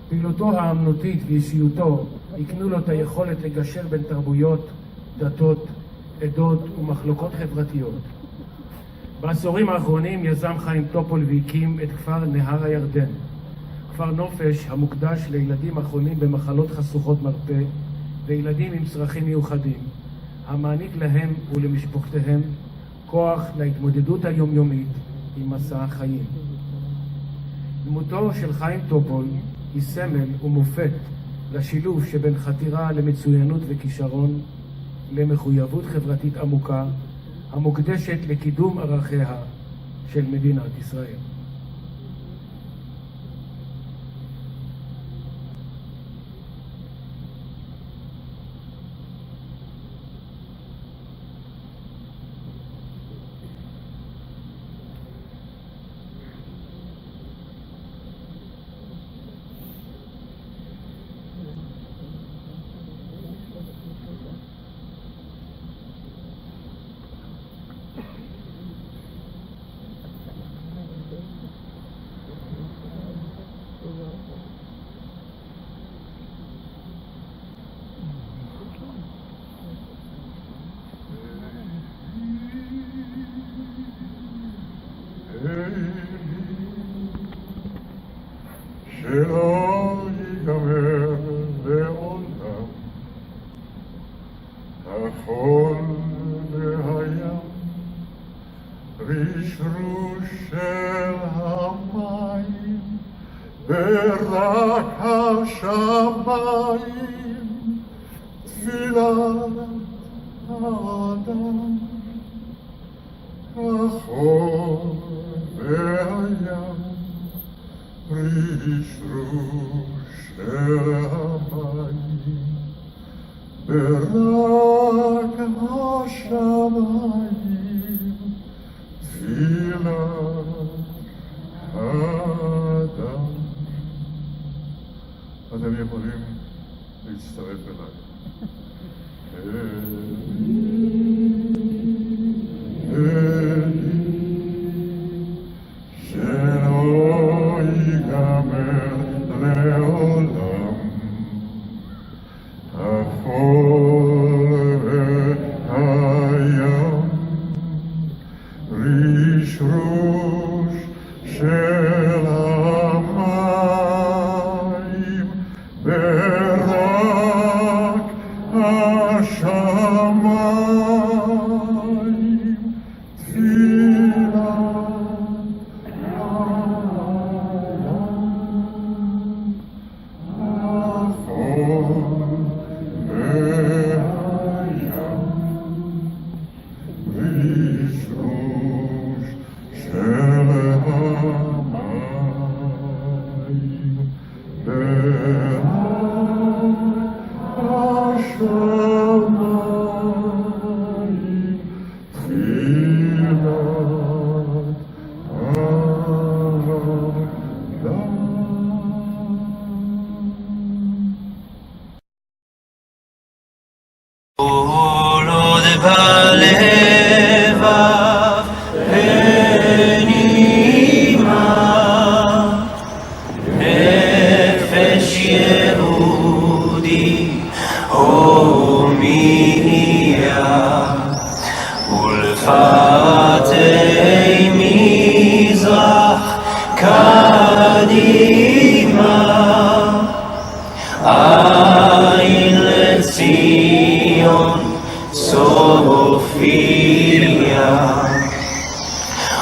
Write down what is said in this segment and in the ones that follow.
פעילותו האמנותית ואישיותו הקנו לו את היכולת לגשר בין תרבויות, דתות, עדות ומחלוקות חברתיות. בעשורים האחרונים יזם חיים טופול והקים את כפר נהר הירדן, כפר נופש המוקדש לילדים החולים במחלות חשוכות מרפא וילדים עם צרכים מיוחדים, המעניק להם ולמשפחותיהם כוח להתמודדות היומיומית עם מסע החיים. דמותו של חיים טופול היא סמל ומופת לשילוב שבין חתירה למצוינות וכישרון למחויבות חברתית עמוקה המוקדשת לקידום ערכיה של מדינת ישראל. שלא ייגמר לעולם החול והים, רשרוש של המים ורק השמיים, תפילת האדם. החול והים, רשרוש של המים ורק השמיים, תפילת האדם. אתם יכולים להצטרף אליי. שלא ייגמר לעולם החול והים, רשרוש של המים ורק השמיים, תפילת כל עוד בלבב פנימה, נפש יהודי הומייה, ולפתי מזרח קדימה, עין לציון סופיה,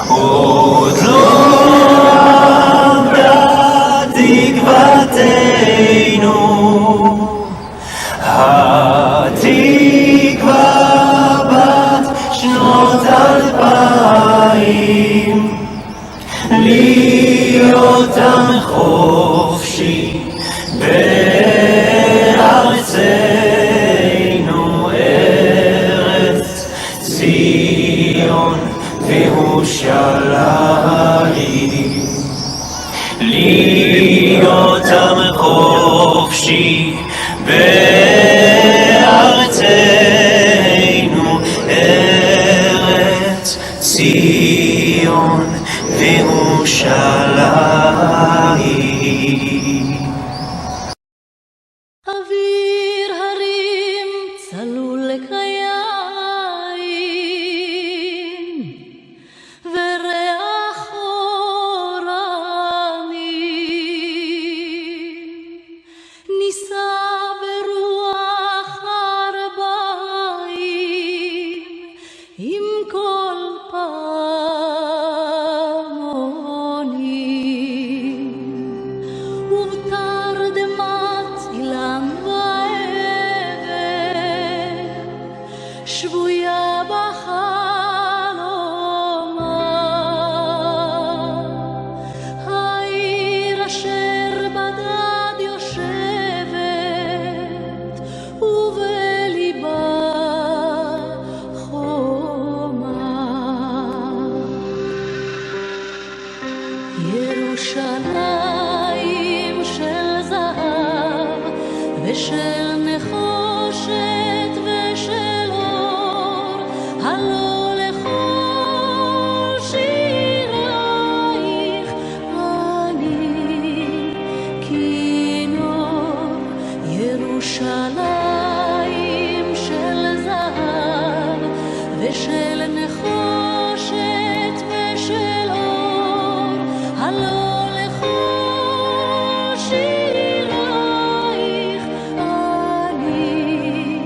עוד לא עמדה תקוותנו, התקווה בת שנות 2000, להיות עם חופשי בארצנו, ארץ ציון וירושלים, להיות עם חופשי בארצנו, ארץ ציון וירושלים. עם כל פעמונים ובתרדמת אילן ואבן שבויה בחלומה העיר אשר בדד יושבת ובליבה ירושלים של זהב ושל נחושת ושל אור הלא לכל שירייך אני כינור ירושלים של זהב ושל נחושת ושל אור הלא לכל שירייך אני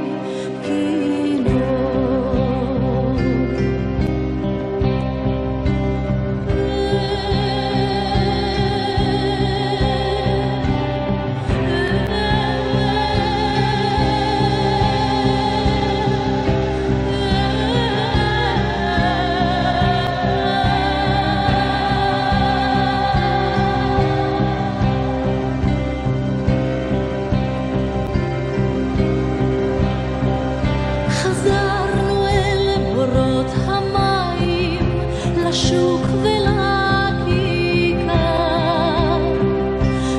חזרנו אל בורות המים לשוק ולכיכר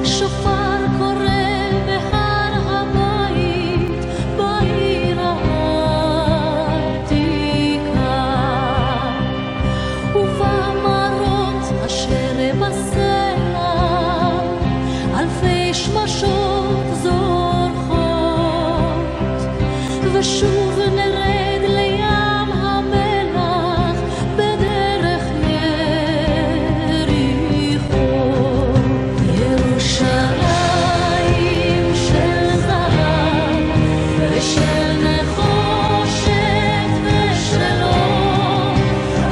שופר קורא בהר הבית בעיר העתיקה ובמרות אשר בסלע אלפי שמשות זורחות ושוב נרד לים המלח בדרך יריחו ירושלים של זהב ושל נחושת ושל אור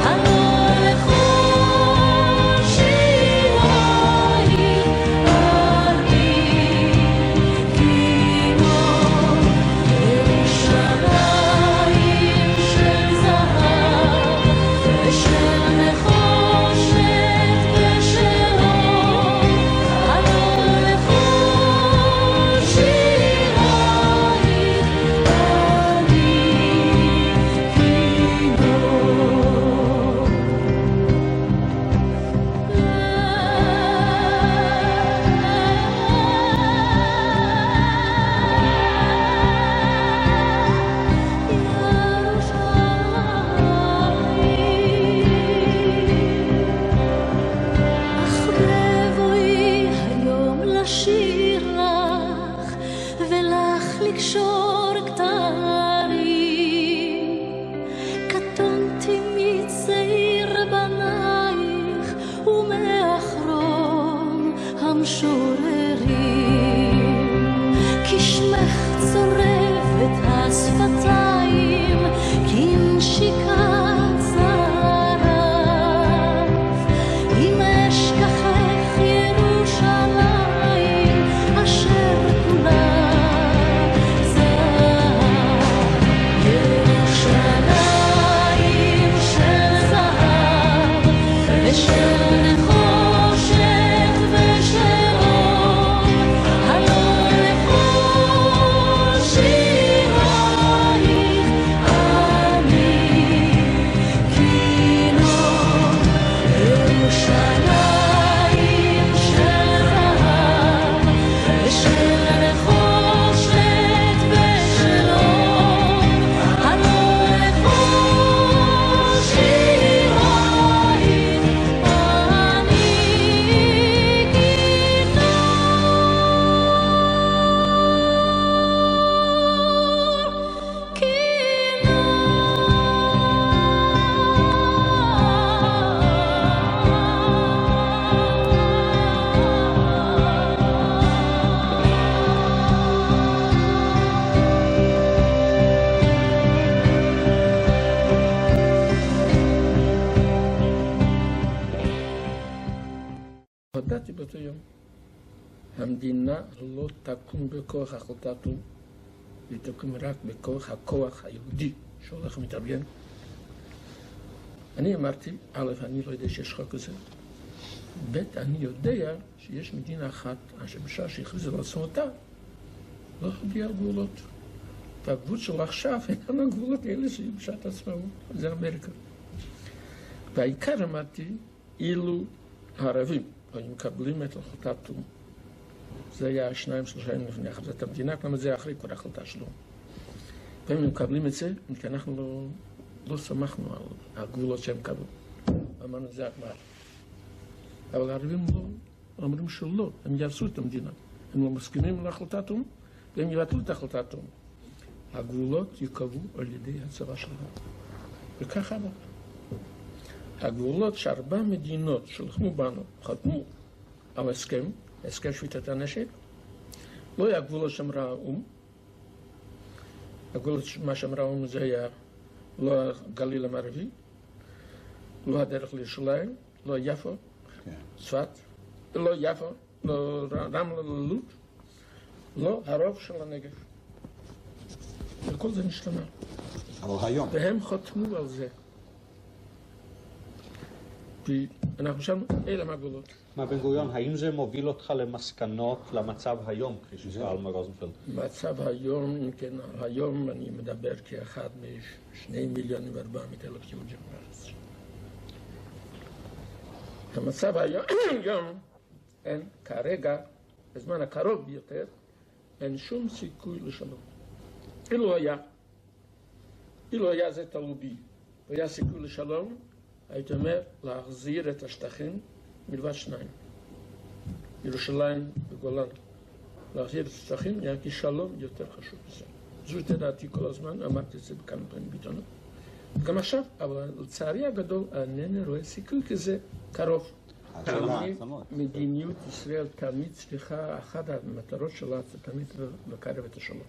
הלא לכל שירייך אני כינור ירושלים של זהב ושל נחושת ושל אור הלא לכל שירייך אני אך בבואי היום לשיר לך ולך לקשור כתרים קטונתי מצעיר בנייך ומאחרון המשוררים כי שמך צורף את השפתיים כנשיקת זרף אם אשכחך ירושלים אשר כולה זהב ירושלים של זהב ושל נחושת ושל אור הלא לכל שירייך ידעתי באותו יום. המדינה לא תקום בכוח החלטת האו"ם, היא תקום רק בכוח הכוח היהודי שהולך ומתארגן. אני אמרתי, א', אני לא יודע שיש חוק כזה. ב', אני יודע שיש מדינה אחת, אשר בשעה שהכריזו על עצמאותה, לא הודיעה על גבולות. והגבול שלו עכשיו אינם הגבולות האלה שהיו בשעת עצמאות, זה אמריקה. והעיקר אמרתי, אילו הערבים היו מקבלים את החלטת האו"ם, זה היה 2-3 ימים לפני החלטת המדינה, כלומר זה אחרי כל ההחלטה שלו. והם מקבלים את זה, כי אנחנו לא שמחנו על הגבולות שהם קבעו. אמרנו, זה הגמר. אבל הערבים לא, אומרים שלא, הם יעשו את המדינה. הם לא מסכימים להחלטת האו"ם, והם יבטלו את החלטת האו"ם. הגבולות ייקבעו על ידי הצבא שלנו. וכך הלאה. הגבולות שארבע מדינות שלחמו בנו, חתמו על הסכם שביתת הנשק, לא היה גבולות שאמרה האו"ם. הגבולות מה שאמרה האו"ם זה היה לא הגליל המערבי, לא הדרך לירושלים, לא יפו, צפת, לא יפו, לא רמלה, לא לוד, לא הרוב של הנגב. וכל זה נשתנה. אבל היום. והם חתמו על זה. ואנחנו שאלנו, אלה מהגבולות. מה בן גוריון, האם זה מוביל אותך למסקנות למצב היום, כפי ששאל מר רוזנפלד? מצב היום, אם כן, היום אני מדבר כאחד מ2,400,000 יהודים בארץ. המצב היום, אין כרגע, בזמן הקרוב ביותר, אין שום סיכוי לשלום. אילו היה זה תלוי בי, והיה סיכוי לשלום, הייתי אומר להחזיר את השטחים מלבד 2. ירושלים וגולן. להחזיר את השטחים היה כשלום יותר חשוב בזה. זו דעתי כל הזמן, אמרתי את זה בכמה פעמים בעיתונות. גם עכשיו, אבל לצערי הגדול, אינני רואה סיכוי כזה קרוב. מדיניות ישראל תמיד צריכה, אחת המטרות שלה זה תמיד לקרב את השלום.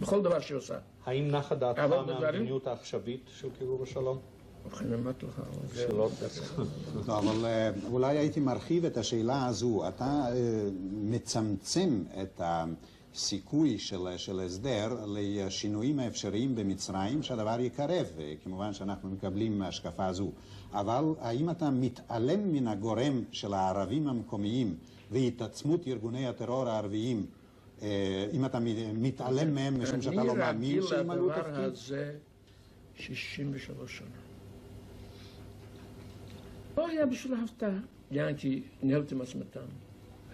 בכל דבר שהיא עושה. האם נחה דעתך מהמדיניות העכשווית של קירוב השלום? ובכן אמרתי לך, שלא לא, אבל אולי הייתי מרחיב את השאלה הזו. אתה מצמצם את הסיכוי של הסדר לשינויים האפשריים במצרים, שהדבר יקרב, כמובן שאנחנו מקבלים השקפה הזו. אבל האם אתה מתעלם מן הגורם של הערבים המקומיים והתעצמות ארגוני הטרור הערביים, אם אתה מתעלם מהם משום שאתה לא מאמין שימלאו תפקיד? אני רגיל לדבר הזה 63 שנה. לא היה בשביל ההפתעה. כי ניהלתי משא-ומתן,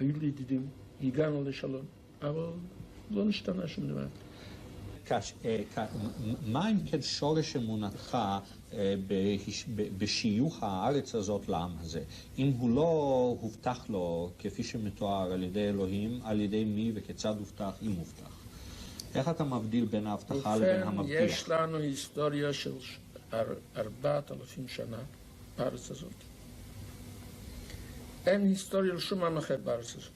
היו לי ידידים, הגענו לשלום, אבל לא נשתנה שום דבר. מה אם כן שורש אמונתך בשיוך הארץ הזאת לעם הזה? אם הוא לא הובטח לו, כפי שמתואר על ידי אלוהים, על ידי מי וכיצד הובטח, אם הובטח? איך אתה מבדיל בין ההבטחה לבין המבטיח? יש לנו היסטוריה של 4,000 שנה בארץ הזאת. אין היסטוריה לשום עם אחר בארץ הזאת.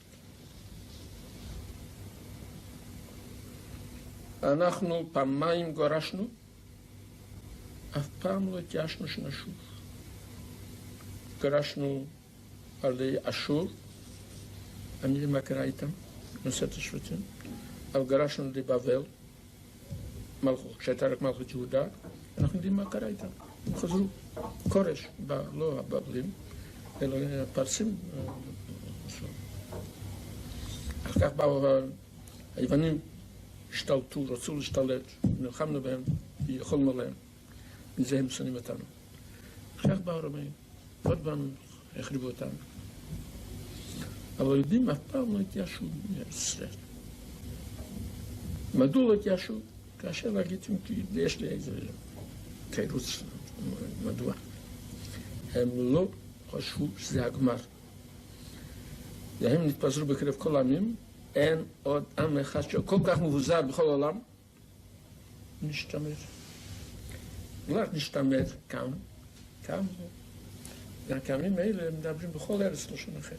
אנחנו פעמיים גורשנו, אף פעם לא התייאשנו שנשוב. גורשנו על ידי אשור, אני יודע מה קרה איתם, נושאת השבטים, אבל גורשנו על ידי בבל, כשהייתה רק מלכות יהודה, אנחנו יודעים מה קרה איתם. הם חזרו, כורש, לא הבבלים, אלא הפרסים. אחר כך באו היוונים, השתלטו, רצו להשתלט, נלחמנו בהם, יכולנו להם, מזה הם שונאים אותנו. אחר כך באו הרומאים, עוד פעם החריבו אותנו. אבל היהודים אף פעם לא התייאשו מארץ ישראל. מדוע לא התייאשו? כאשר להגיד, כי יש לי איזה תירוץ, מדוע? הם לא חשבו שזה הגמר. והם נתפזרו בקרב כל העמים, אין עוד עם אחד שכל כך מבוזר בכל העולם, נשתמר. לא רק נשתמר כאן, והקמים האלה מדברים בכל ארץ לשון אחרת.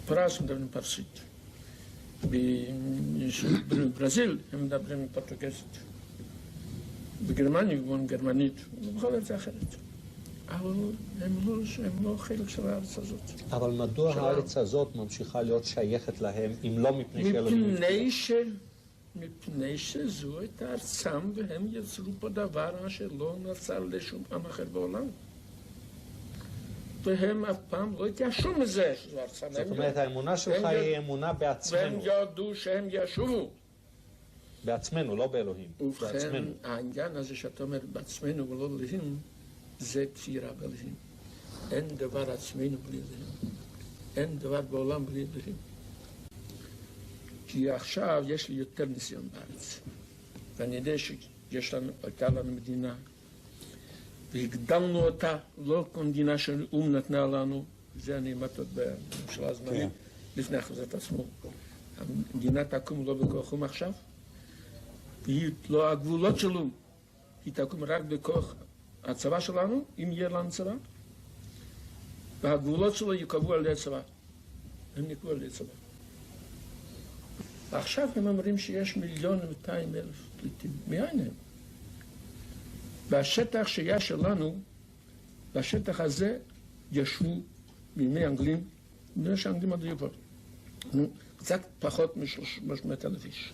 בפרס מדברים פרסית. בברזיל הם מדברים פורטוגזית. בגרמניה מדברים גרמנית, ובכל ארץ אחרת. אבל הם לא חלק של הארץ הזאת. אבל מדוע הארץ הזאת ממשיכה להיות שייכת להם, אם לא מפני שאלוהים הבטיח? מפני שזו את ארצם, והם יצרו פה דבר אשר לא נוצר לשום עם אחר בעולם. והם אף פעם לא התיישרו מזה שזו ארצם. זאת אומרת, האמונה שלך היא אמונה בעצמנו. והם ידעו שהם ישובו. בעצמנו, לא באלוהים. ובכן, בעצמנו. העניין הזה שאתה אומר בעצמנו ולא אלוהים, זה תפירה באלוהים. אין דבר עצמנו בלי אלוהים. אין דבר בעולם בלי אלוהים. כי עכשיו יש לי יותר ניסיון בארץ. ואני יודע שהייתה לנו מדינה, והגדלנו אותה, לא כמדינה שהאו"ם נתנה לנו, זה אני אמרתי בממשלה הזמנית, לפני הכרזת עצמו. המדינה תקום לא בכוח או"ם עכשיו, והיא לא הגבולות של או"ם, היא תקום רק בכוח הצבא שלנו, אם יהיה לנו צבא, והגבולות שלו יקבעו על ידי הצבא. הם יקבעו על ידי צבא. ועכשיו הם אומרים שיש 1,200,000 פליטים. מאין הם? והשטח שיש שלנו, בשטח הזה ישבו בימי אנגלים, בימי שהאנגלים עוד היו פה. קצת פחות מ-300,000 איש.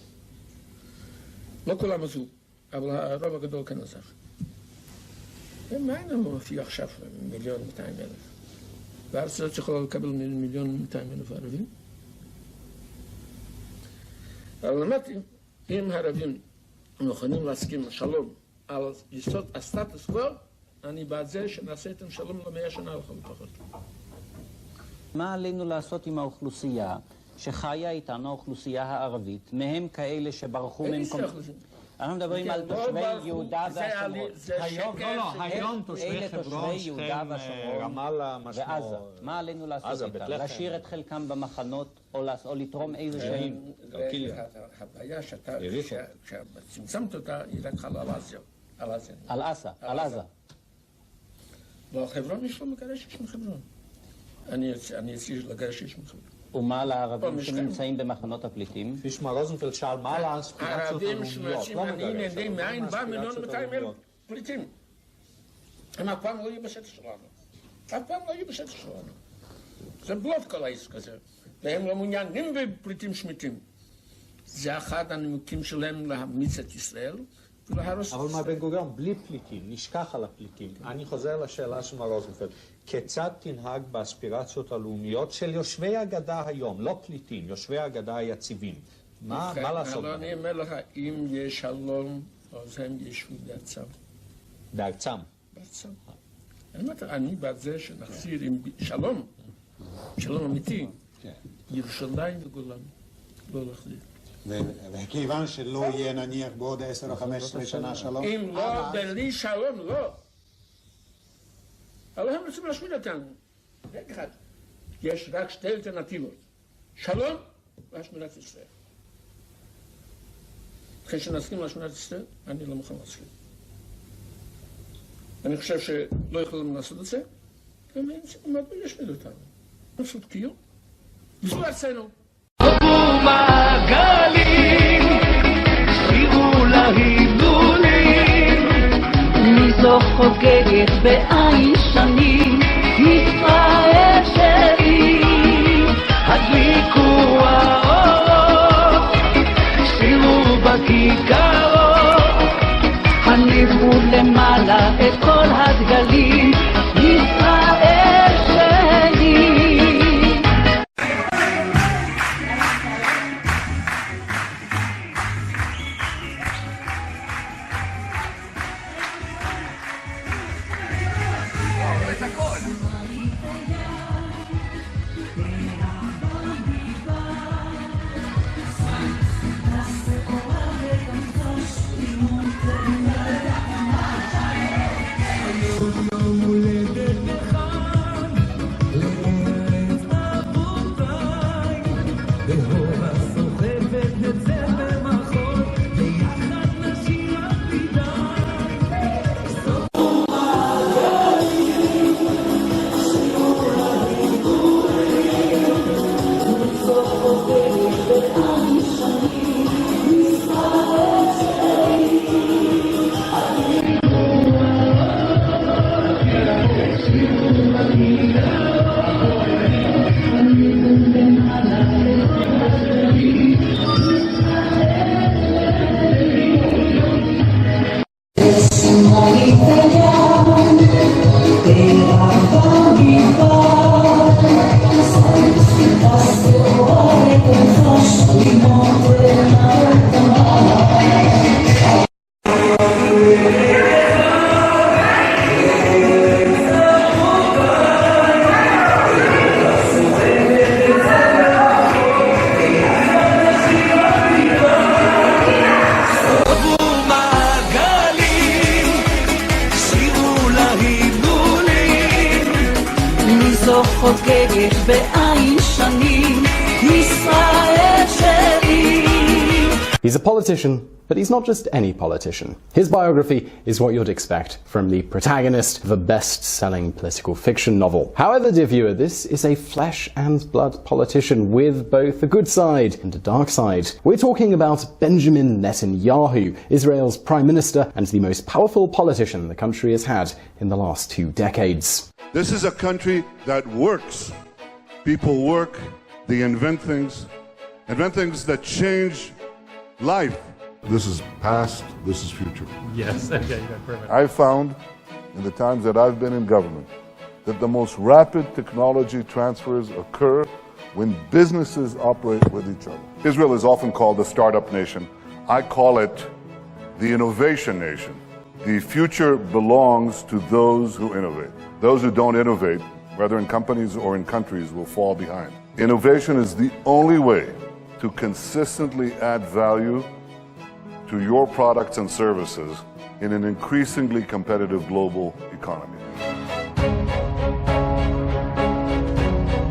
לא כולם עזבו, אבל הרוב הגדול כן עזב. ומאין הם מופיע עכשיו 1,200,000? והארץ הזאת יכולה לקבל 1,200,000 ערבים. אבל למדתי, אם הערבים מוכנים להסכים לשלום על יסוד הסטטוס קוו, אני בעד זה שנעשה איתם שלום ל100 שנה לכל פחות. מה עלינו לעשות עם האוכלוסייה שחיה איתנו, האוכלוסייה הערבית, מהם כאלה שברחו ממקום... אנחנו מדברים על תושבי יהודה והשומרון. היום תושבי חברון, שכם, רמאללה, ועזה. מה עלינו לעשות איתם? להשאיר את חלקם במחנות או לתרום איזה שהם? הבעיה שצמצמת אותה היא רק על עזה. על עזה. בחברון יש לו מגרש יש מחברון. אני אצליח לגרש יש מחברון. ומה לערבים שנמצאים במחנות הפליטים? פישמר רוזנפלד שאל, מה לאספירציות הערבים הלאומיות? שמרצים עניים יודעים מאין בא 1,200,000 פליטים. הם אף פעם לא יהיו בשטח שלנו. זה בלוף כל העסק הזה. והם לא מעוניינים בפליטים שמיטים. זה אחד הנימוקים שלהם להמיץ את ישראל ולהרוס את אבל ישראל. מה בן גוריון, בלי פליטים, נשכח על הפליטים. אני חוזר לשאלה של מר רוזנפלד. כיצד תנהג באספירציות הלאומיות של יושבי הגדה היום, לא פליטים, יושבי הגדה היציבים? מה לעשות? אבל אני אומר לך, אם יש שלום, אז הם ישבו בארצם. בארצם. אני בעד זה שנחזיר עם שלום אמיתי, ירושלים וגולן, לא להחזיר. וכיוון שלא יהיה נניח בעוד 10 או 15 שנה שלום? אם לא, בלי שלום, לא. אבל הם רוצים להשמיד אותנו. רגע אחד. יש רק שתי אלטרנטיבות. שלום והשמדת ישראל. אחרי שנסכים להשמדת ישראל, אני לא מוכן להסכים. אני חושב שלא יכולים לעשות את זה, והם ישמיד אותנו. פשוט קיום. זו ארצנו. זו חוגגת בעין שנים, ישראל שלי, הדליקו האורות, שירו בכיכרות, הניפו למעלה את כל הדגלים, ישראל שלי. חוגגת בעין שנים, ישראל שלי. He's a politician, but he's not just any politician. His biography is what you'd expect from the protagonist of a best-selling political fiction novel. However, dear viewer, this is a flesh and blood politician with both a good side and a dark side. We're talking about Benjamin Netanyahu, Israel's prime minister and the most powerful politician the country has had in the last 2 decades. This is a country that works. People work, they invent things that change life. This is past, this is future. Yes, okay, perfect. I found in the times that I've been in government that the most rapid technology transfers occur when businesses operate with each other. Israel is often called the startup nation. I call it the innovation nation. The future belongs to those who innovate. Those who don't innovate, whether in companies or in countries, will fall behind. Innovation is the only way to consistently add value to your products and services in an increasingly competitive global economy.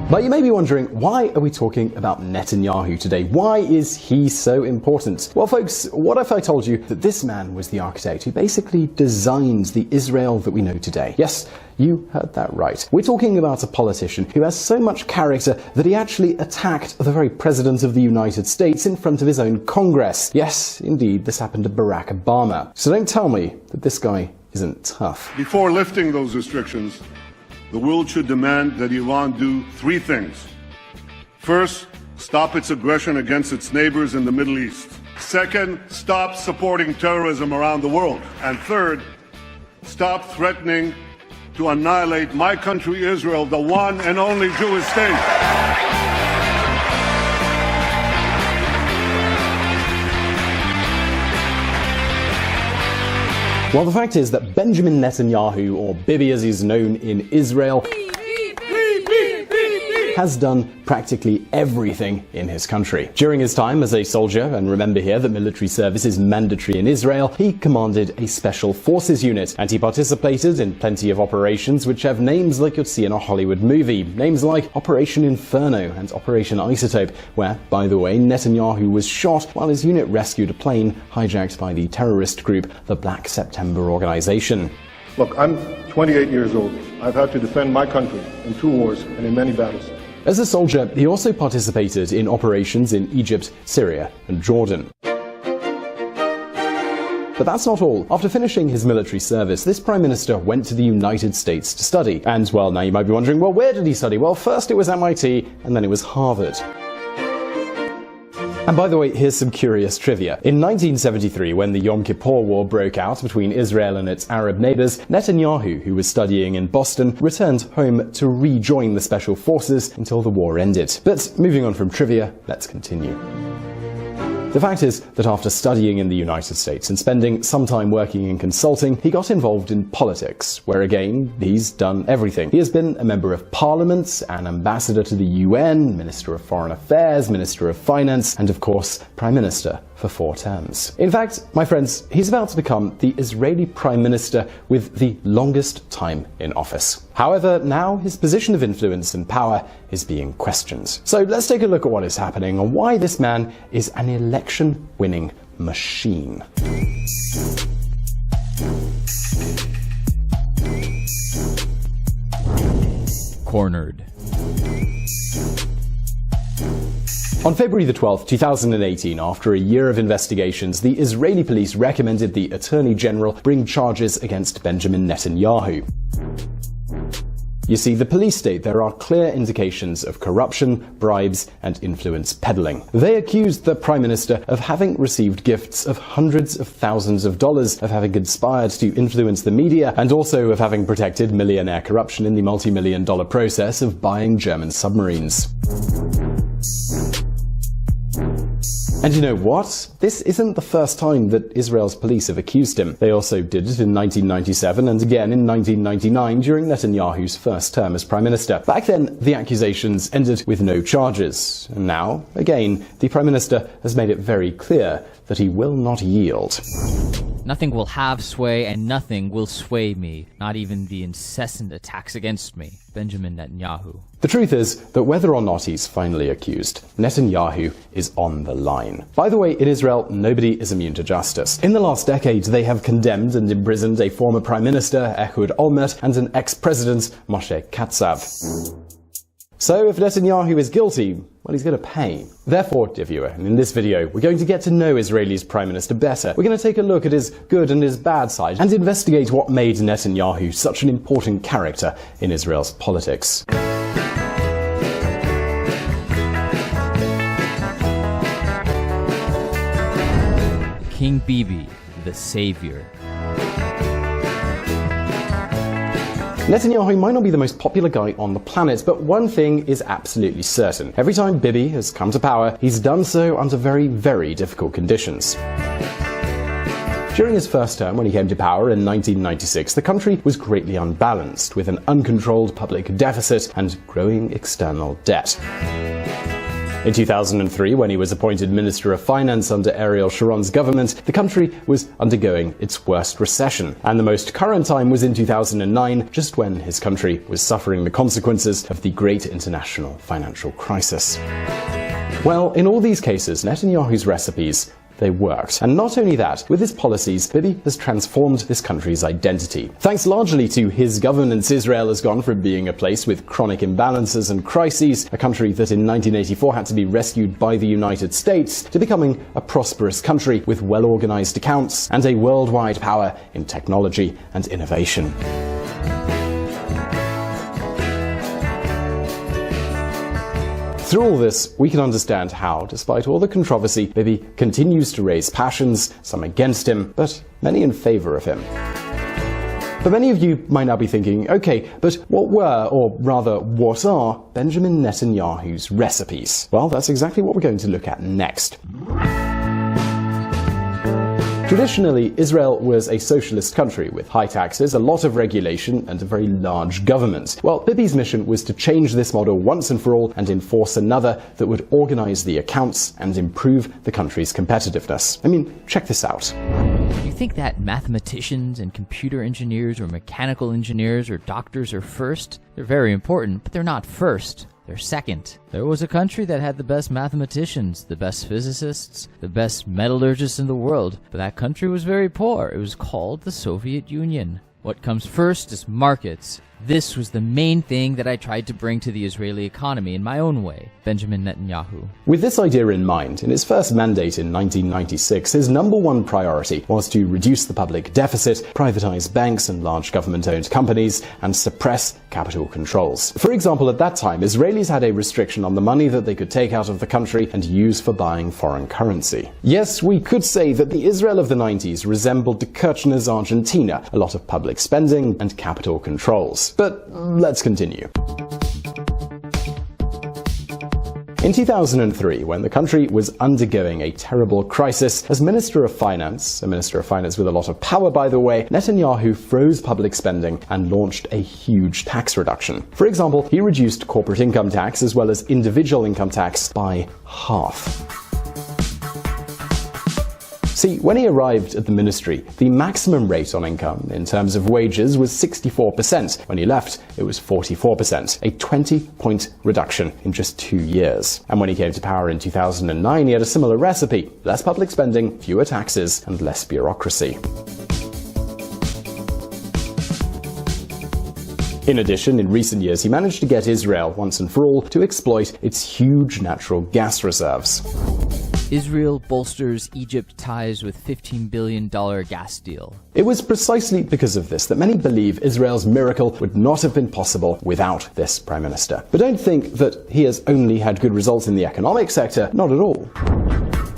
But you may be wondering, why are we talking about Netanyahu today? Why is he so important? Well, folks, what if I told you that this man was the architect who basically designed the Israel that we know today? Yes, you heard that right. We're talking about a politician who has so much character that he actually attacked the very president of the United States in front of his own Congress. Yes, indeed, this happened to Barack Obama. So don't tell me that this guy isn't tough. Before lifting those restrictions, the world should demand that Iran do 3 things. First, stop its aggression against its neighbors in the Middle East. Second, stop supporting terrorism around the world. And third, stop threatening to annihilate my country, Israel, the one and only Jewish state. Well, the fact is that Benjamin Netanyahu, or Bibi as he's known in Israel, has done practically everything in his country. During his time as a soldier, and remember here that military service is mandatory in Israel, he commanded a special forces unit, and he participated in plenty of operations which have names like you'd see in a Hollywood movie. Names like Operation Inferno and Operation Isotope, where, by the way, Netanyahu was shot while his unit rescued a plane hijacked by the terrorist group, the Black September Organization. Look, I'm 28 years old. I've had to defend my country in 2 wars and in many battles. As a soldier, he also participated in operations in Egypt, Syria, and Jordan. But that's not all. After finishing his military service, this Prime Minister went to the United States to study. And, well, now you might be wondering, well, where did he study? Well, first it was MIT, and then it was Harvard. And by the way, here's some curious trivia. In 1973, when the Yom Kippur War broke out between Israel and its Arab neighbors, Netanyahu, who was studying in Boston, returned home to rejoin the special forces until the war ended. But moving on from trivia, let's continue. The fact is that after studying in the United States and spending some time working in consulting, he got involved in politics, where again, he's done everything. He has been a member of parliament, an ambassador to the UN, Minister of Foreign Affairs, Minister of Finance, and of course, Prime Minister for 4 terms. In fact, my friends, he's about to become the Israeli Prime Minister with the longest time in office. However, now his position of influence and power is being questioned. So let's take a look at what is happening and why this man is an election-winning machine. Cornered. On February the 12th, 2018, after a year of investigations, the Israeli police recommended the Attorney General bring charges against Benjamin Netanyahu. You see, the police state there are clear indications of corruption, bribes, and influence peddling. They accused the Prime Minister of having received gifts of hundreds of thousands of dollars, of having conspired to influence the media, and also of having protected millionaire corruption in the multi-million-dollar process of buying German submarines. And you know what? This isn't the first time that Israel's police have accused him. They also did it in 1997 and again in 1999 during Netanyahu's first term as Prime Minister. Back then, the accusations ended with no charges. And now, again, the Prime Minister has made it very clear that he will not yield. Nothing will have sway and nothing will sway me, not even the incessant attacks against me. Benjamin Netanyahu. The truth is that whether or not he's finally accused, Netanyahu is on the line. By the way, in Israel, nobody is immune to justice. In the last decade, they have condemned and imprisoned a former Prime Minister, Ehud Olmert, and an ex-president, Moshe Katsav. So if Netanyahu is guilty, well, he's going to pay. Therefore, dear viewer, in this video, we're going to get to know Israel's Prime Minister better. We're going to take a look at his good and his bad side, and investigate what made Netanyahu such an important character in Israel's politics. King Bibi, the savior. Netanyahu might not be the most popular guy on the planet, but one thing is absolutely certain. Every time Bibi has come to power, he's done so under very, very difficult conditions. During his first term, when he came to power in 1996, the country was greatly unbalanced, with an uncontrolled public deficit and growing external debt. In 2003, when he was appointed Minister of Finance under Ariel Sharon's government, the country was undergoing its worst recession. And the most current time was in 2009, just when his country was suffering the consequences of the great international financial crisis. Well, in all these cases, Netanyahu's recipes, they worked. And not only that, with his policies, Bibi has transformed this country's identity. Thanks largely to his governance, Israel has gone from being a place with chronic imbalances and crises, a country that in 1984 had to be rescued by the United States, to becoming a prosperous country with well-organized accounts and a worldwide power in technology and innovation. Through all this, we can understand how, despite all the controversy, Bibi continues to raise passions, some against him, but many in favor of him. But many of you might now be thinking, okay, but what were, or rather, what are Benjamin Netanyahu's recipes? Well, that's exactly what we're going to look at next. Traditionally, Israel was a socialist country with high taxes, a lot of regulation, and a very large government. Well, Bibi's mission was to change this model once and for all and enforce another that would organize the accounts and improve the country's competitiveness. I mean, check this out. You think that mathematicians and computer engineers or mechanical engineers or doctors are first? They're very important, but they're not first. They're second. There was a country that had the best mathematicians, the best physicists, the best metallurgists in the world, but that country was very poor. It was called the Soviet Union. What comes first is markets. This was the main thing that I tried to bring to the Israeli economy in my own way. Benjamin Netanyahu. With this idea in mind, in his first mandate in 1996, his number one priority was to reduce the public deficit, privatize banks and large government-owned companies, and suppress capital controls. For example, at that time, Israelis had a restriction on the money that they could take out of the country and use for buying foreign currency. Yes, we could say that the Israel of the 90s resembled the Kirchner's Argentina, a lot of public spending and capital controls. But let's continue. In 2003, when the country was undergoing a terrible crisis, as Minister of Finance, a Minister of Finance with a lot of power by the way, Netanyahu froze public spending and launched a huge tax reduction. For example, he reduced corporate income tax as well as individual income tax by half. See, when he arrived at the ministry, the maximum rate on income in terms of wages was 64%. When he left, it was 44%, a 20-point reduction in just 2 years. And when he came to power in 2009, he had a similar recipe: less public spending, fewer taxes, and less bureaucracy. In addition, in recent years, he managed to get Israel, once and for all, to exploit its huge natural gas reserves. Israel bolsters Egypt ties with $15 billion gas deal. It was precisely because of this that many believe Israel's miracle would not have been possible without this prime minister. But don't think that he has only had good results in the economic sector. Not at all.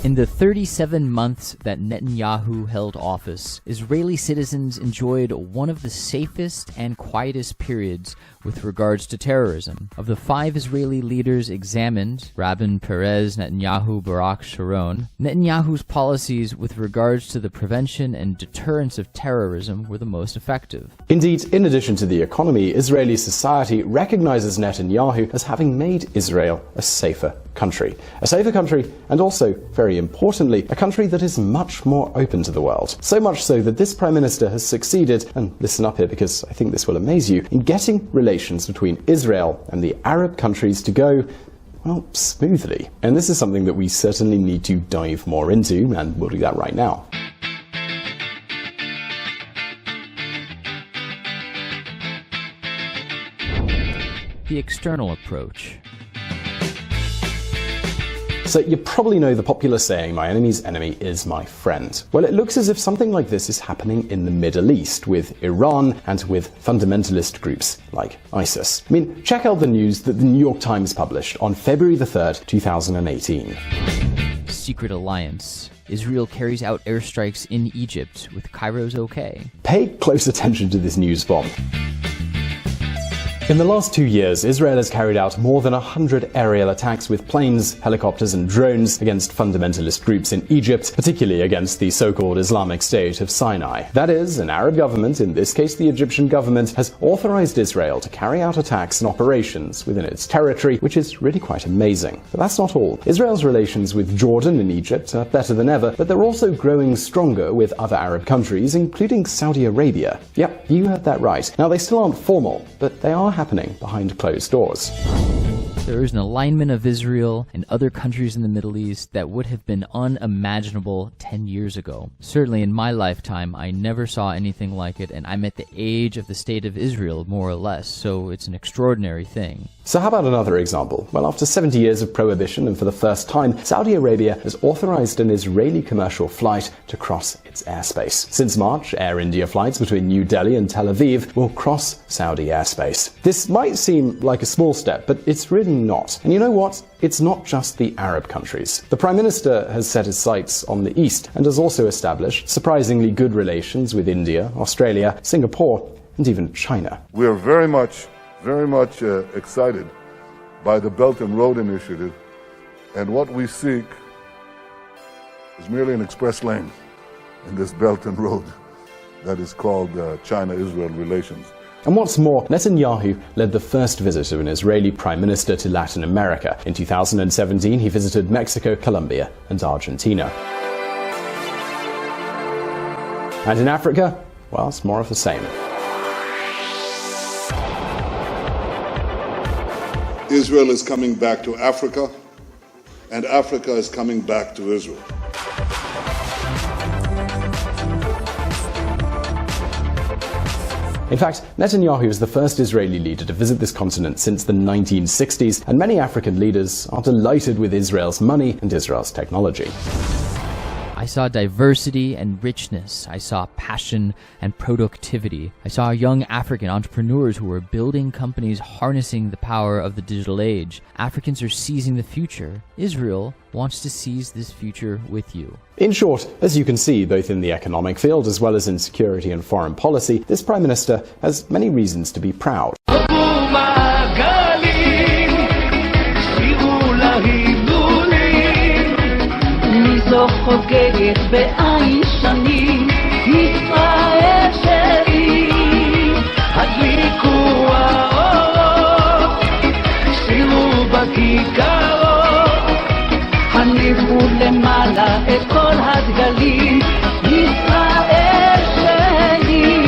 In the 37 months that Netanyahu held office, Israeli citizens enjoyed one of the safest and quietest periods with regards to terrorism. Of the 5 Israeli leaders examined, Rabin, Peres, Netanyahu, Barak, Sharon, Netanyahu's policies with regards to the prevention and deterrence of terrorism were the most effective. Indeed, in addition to the economy, Israeli society recognizes Netanyahu as having made Israel a safer country. A safer country, and also, very importantly, a country that is much more open to the world. So much so that this Prime Minister has succeeded, and listen up here because I think this will amaze you, in getting relations between Israel and the Arab countries to go, well, smoothly. And this is something that we certainly need to dive more into, and we'll do that right now. The external approach. So you probably know the popular saying, my enemy's enemy is my friend. Well, it looks as if something like this is happening in the Middle East, with Iran and with fundamentalist groups like ISIS. I mean, check out the news that the New York Times published on February the 3rd, 2018. Secret alliance. Israel carries out airstrikes in Egypt with Cairo's okay. Pay close attention to this news bomb. In the last 2 years, Israel has carried out more than 100 aerial attacks with planes, helicopters and drones against fundamentalist groups in Egypt, particularly against the so-called Islamic State of Sinai. That is, an Arab government, in this case the Egyptian government, has authorized Israel to carry out attacks and operations within its territory, which is really quite amazing. But that's not all. Israel's relations with Jordan and Egypt are better than ever, but they're also growing stronger with other Arab countries, including Saudi Arabia. Yep, you heard that right. Now, they still aren't formal, but they are happening behind closed doors. There is an alignment of Israel and other countries in the Middle East that would have been unimaginable 10 years ago. Certainly in my lifetime, I never saw anything like it, and I'm at the age of the State of Israel, more or less, so it's an extraordinary thing. So how about another example? Well, after 70 years of prohibition, and for the first time, Saudi Arabia has authorized an Israeli commercial flight to cross its airspace. Since March, Air India flights between New Delhi and Tel Aviv will cross Saudi airspace. This might seem like a small step, but it's really not. And you know what? It's not just the Arab countries. The Prime Minister has set his sights on the East and has also established surprisingly good relations with India, Australia, Singapore, and even China. We are very much excited by the Belt and Road Initiative, and what we seek is merely an express lane in this Belt and Road that is called China-Israel relations. And what's more, Netanyahu led the first visit of an Israeli prime minister to Latin America. In 2017, he visited Mexico, Colombia, and Argentina. And in Africa, well, it's more of the same. Israel is coming back to Africa, and Africa is coming back to Israel. In fact, Netanyahu is the first Israeli leader to visit this continent since the 1960s, and many African leaders are delighted with Israel's money and Israel's technology. I saw diversity and richness. I saw passion and productivity. I saw young African entrepreneurs who were building companies harnessing the power of the digital age. Africans are seizing the future. Israel wants to seize this future with you. In short, as you can see, both in the economic field as well as in security and foreign policy, this Prime Minister has many reasons to be proud. חוגגת בעין שנים, ישראל שלי, הדליקו האורות, שירו בכיכרות, הניפו למעלה את כל הדגלים, ישראל שלי.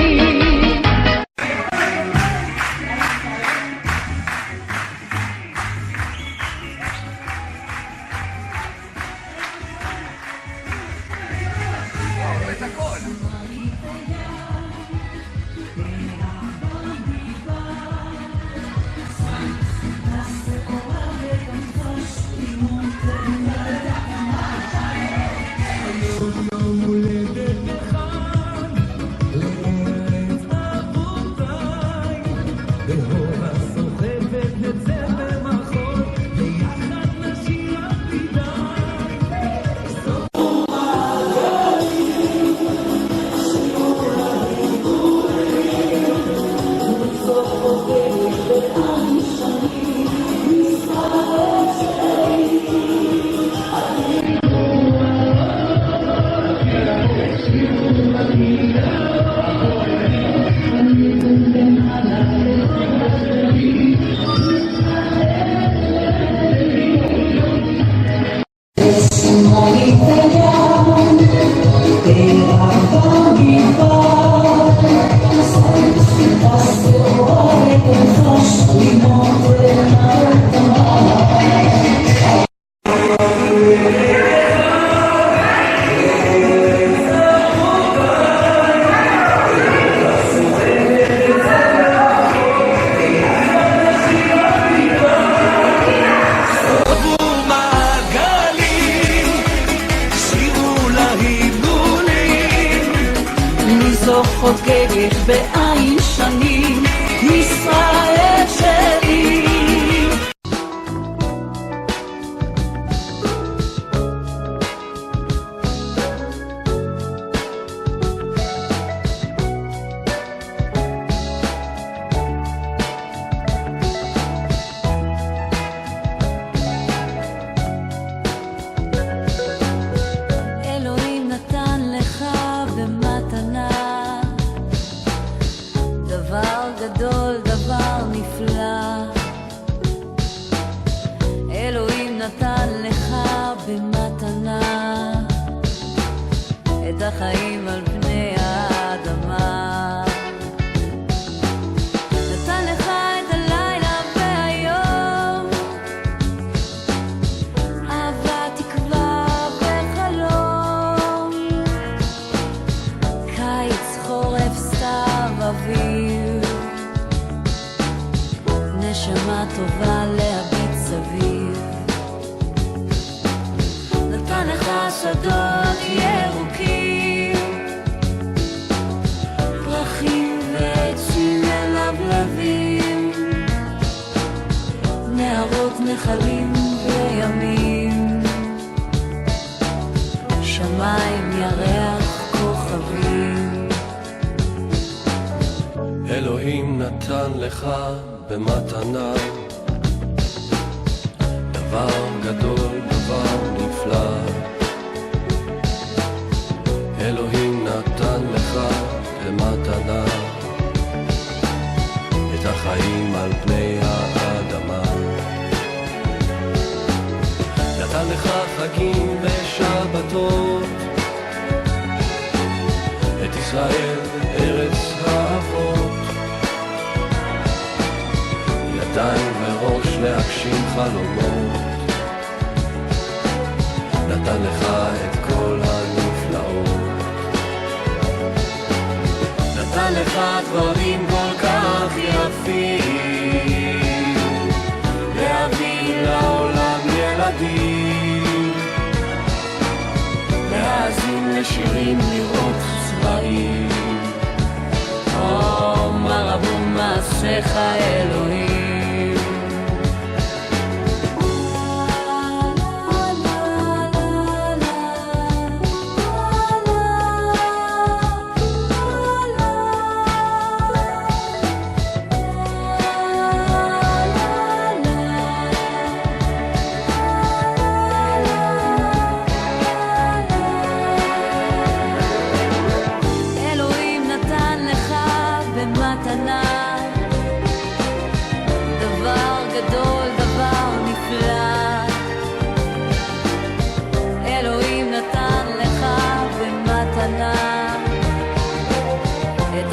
דבר גדול, דבר נפלא, אלוהים נתן לך במתנה את החיים על פני האדמה. נתן לך את הלילה והיום, אהבה, תקווה וחלום, קיץ, חורף, סתיו, אביב, נשמה טובה להביט סביב. נתן לך שדות ירוקים, פרחים ועצים מלבלבים, נהרות, נחלים וימים, שמיים, ירח, כוכבים. אלוהים נתן לך במתנה דבר גדול, דבר נפלא, אלוהים נתן לך במתנה את החיים על פני האדמה. נתן לך חגים ושבתות, את ישראל ארץ האבות, ידיים וראש להגשים חלומות. נתן לך את כל הנפלאות, נתן לך דברים כל כך יפים, להביא לעולם ילדים, להאזין לשירים, לראות צבעים. מה רבו מעשיך אלוהים.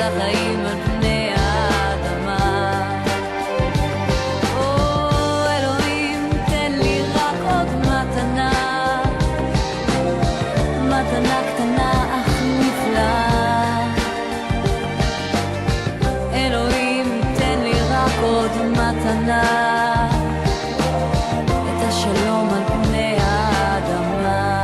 החיים על פני האדמה. אלוהים, תן לי רק עוד מתנה, מתנה קטנה אך נפלאה. אלוהים, תן לי רק עוד מתנה, את השלום על פני האדמה.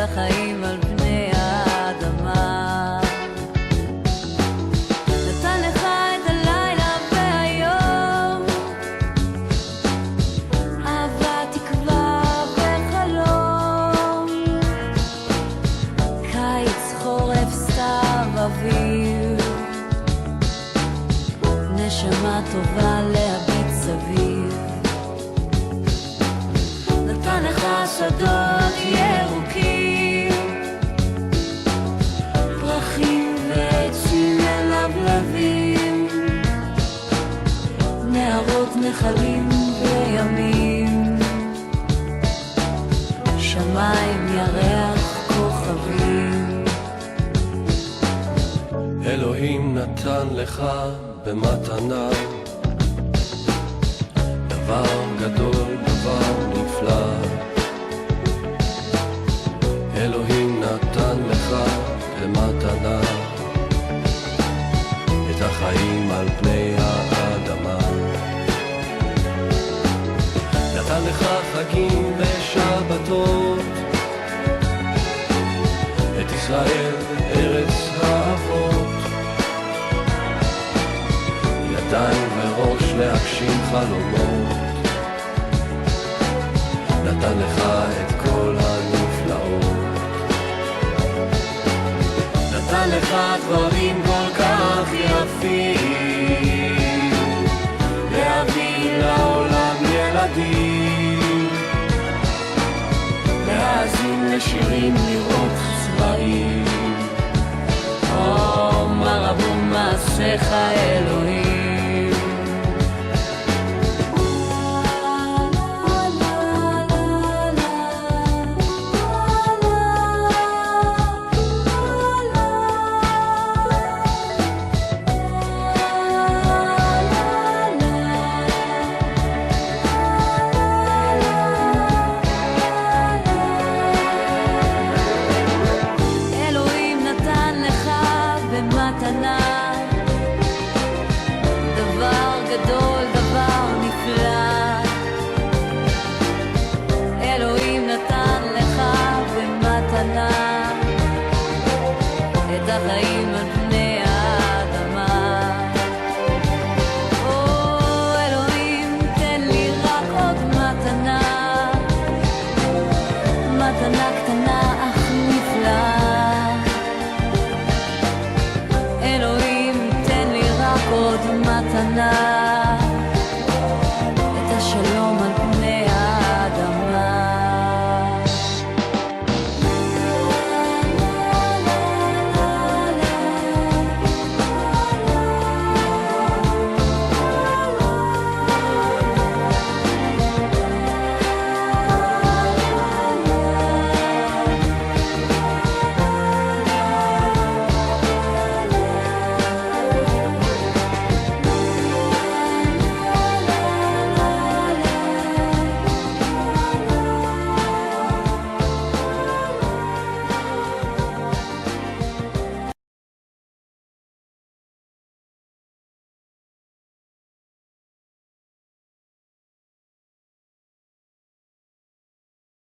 החיים על פני האדמה. נתן לך את הלילה והיום, אהבה, תקווה וחלום, קיץ, חורף, סתיו, אביב, נשמה טובה להביט סביב. נתן לך שדות ירוקים, פרחים ועצים מלבלבים, נהרות, נחלים נתן לך במתנה דבר גדול, דבר נפלא. אלוהים נתן לך במתנה את החיים על פני האדמה. נתן לך חגים ושבתות, את ישראל ארץ האבות, ידיים וראש להגשים חלומות. נתן לך את כל הנפלאות, נתן לך דברים כל כך יפים, להביא לעולם ילדים, להאזין לשירים, לראות צבעים. מה רבו מעשיך אלוהים,